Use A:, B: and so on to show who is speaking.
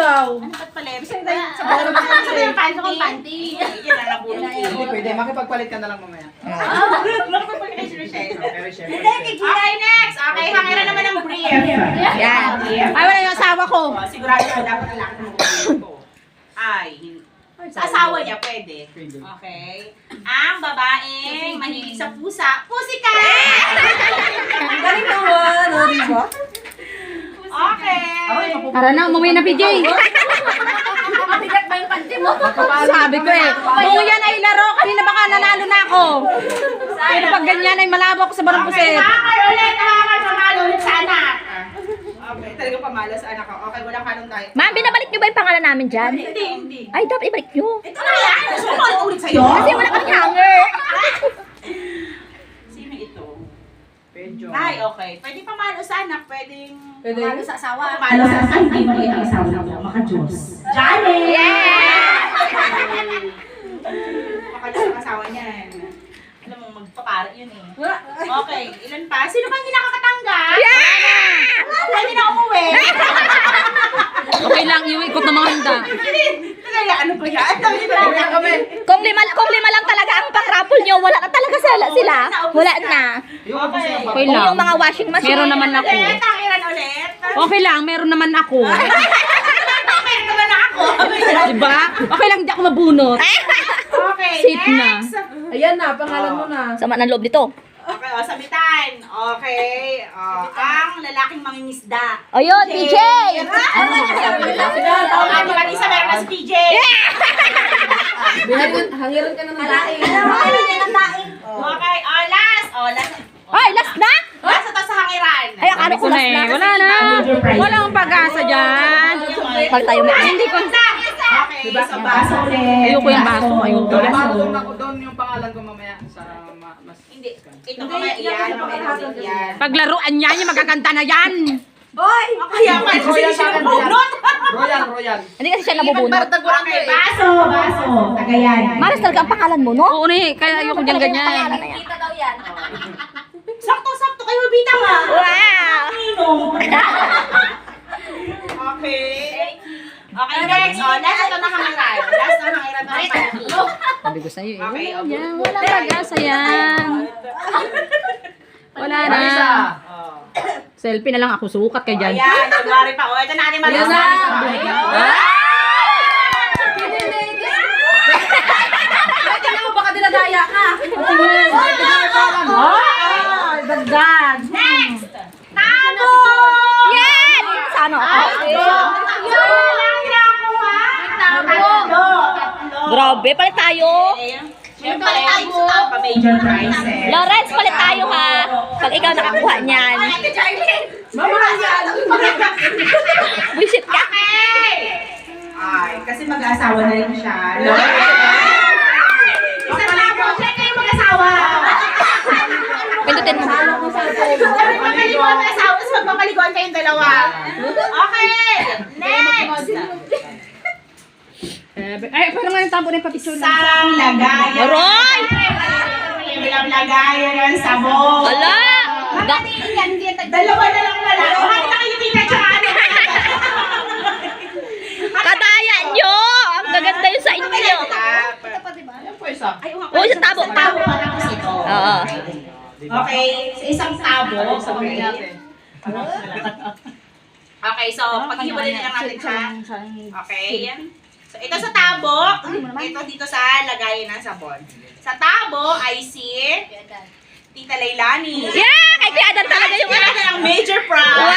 A: daw?
B: Ano ba't pala? Bisa yung panty. Yan ang nabulong ko.
C: Hindi pwede, makipagpalit ka na lang mamaya.
B: Okay, next. Okay, hangiran naman ng brief.
A: Yan. Ay, wala yung asawa ko.
B: Sigurado ko dapat ang laki mo ko. Sa asawa niya, pwede. Okay. Ang babaeng mahilig sa pusa. Pusika!
A: Galing naman, o, di ba?
B: Okay.
D: Tara na, umuwi na, PJ.
A: Mabigat ba yung panty mo?
D: Sabi ko eh. Kung yan ay laro, kanina baka nanalo na ako. Pero pag ganyan ay malabo ako sa barang
B: Okay,
D: puset.
B: hakar ulit. Hakar pamalo ulit sa anak. Okay, talagang pamalo sa anak ko. Okay, walang kalong tayo.
E: Ma'am, binabalik niyo ba yung pangalan namin dyan?
B: Hindi.
E: Ay, dapat ibalik niyo.
B: Ito na yan. Gusto mo ulit sa'yo?
E: Kasi wala kaming hanger.
B: Sino ito?
C: Pedyo.
B: Ay, okay. Pwede pamalo sa anak. Pwedeng
A: Pwede.
B: pamalo sa asawa. Pamalo sa asawa. Hindi mo yung asawa mo. Maka-Diyos. Johnny!
E: Yeah!
B: Maka-Diyos ang asawa niyan. Alam mo, magpapara yun eh. Okay, ilan pa? Sino ba hindi nakakatanggap? Pwede na umuwi.
D: Okay lang, iikot ng mga handa.
B: Talaga, ano ba yan? Sabi ba yan?
E: Kung lima lang talaga ang pang-raffle niyo, wala na talaga sila. Wala na.
B: Okay.
D: Okay
E: Kung
D: lang.
E: yung mga washing machine.
D: Meron naman ako.
B: Ulit, tangiran ulit.
D: Okay lang, meron naman ako.
B: Meron naman ako.
D: Diba? Okay lang, hindi ako mabunot.
B: Okay,
D: Safe na.
B: next.
A: Ayan na, pangalan mo na.
E: Sama ng loob nito.
B: Okay, sabitan. Okay, ang lalaking mangingisda.
E: O yun, PJ!
B: Ano ba isa meron na si PJ?
A: Hangiran ka na ng laing.
B: Okay, last. Last.
E: Ay, last na?
B: Last ito sa hangiran.
E: Ay, akala ko
D: Ako na
E: last
D: eh.
E: na.
D: Wala na. Walang pag-asa dyan.
E: Pag tayo may...
D: Hindi ko.
B: Okay, so baso ulit.
D: Ayoko yung baso. Ayoko.
C: Doon ako doon yung pangalan ko mamaya sa mas...
B: Hindi. Ito mamaya yan. Mamaya yan.
D: Paglaruan niya, yung magaganda na yan.
B: Kaya pa, kasi siya nabunot.
C: Royal.
E: Hindi kasi siya nabubunot.
B: Okay, baso. Tagayan.
E: Maras talaga ang pangalan mo, no?
D: Oo na kaya ayoko dyan ganyan.
E: Pangalan na yan.
B: Sakto-sakto kayo, bita nga.
E: Wow!
B: Okay. Okay, next. Last ito na hangiran. Last na hangiran ng panty.
D: Sabi ko sa'yo eh.
B: Okay,
D: Wala yan. Walang pag-asa yan. Wala na.
C: Marisa.
D: Selfie na lang ako. Sukat kayo dyan.
B: Ayan, January pa. Ito na, Animal.
A: Ayan na. Tingnan mo, baka dinadaya ka.
D: Ay, dagdag.
B: Next! Tabo!
E: Yan! Sana ako.
B: Tatlo.
E: Grabe, palit tayo.
B: Siyempre, pa-major prizes.
E: Lawrence, palit tayo ha. Pag ikaw nakakuha niyan.
A: Mamahal yan.
E: Bullshit ka.
B: Okay! Ay, kasi mag-asawa na rin siya. Isang labo, check kayo mag-asawa.
E: Pindutin mo.
B: Sabi magpapaliguan ang asawa, tapos magpapaliguan kayong dalawa. Okay! Next!
D: Ay, pero nga yung tampo na yung papicture na.
B: Sarang lagayan.
E: Aroy!
B: Yung lagayan ng sabon.
E: Wala!
B: Dalawa na lang pala. Ay, nakikitin siya ano.
E: Kadaya nyo! Ang gaganda yun sa inyo.
C: Yan po isa.
B: Ay,
E: Oo, isang tabo.
B: Tabo pa tapos ito.
E: Oo.
B: Okay, sa isang tabo.
C: Sabihin natin.
B: Okay, so paghiwalay na lang natin siya. Okay. So ito sa tabo, ito dito sa lagayan ng sabon. Sa tabo ay si Tita Leilani.
E: Yeah! Kay Kuya Adan talaga yung
B: Yan ang major prize.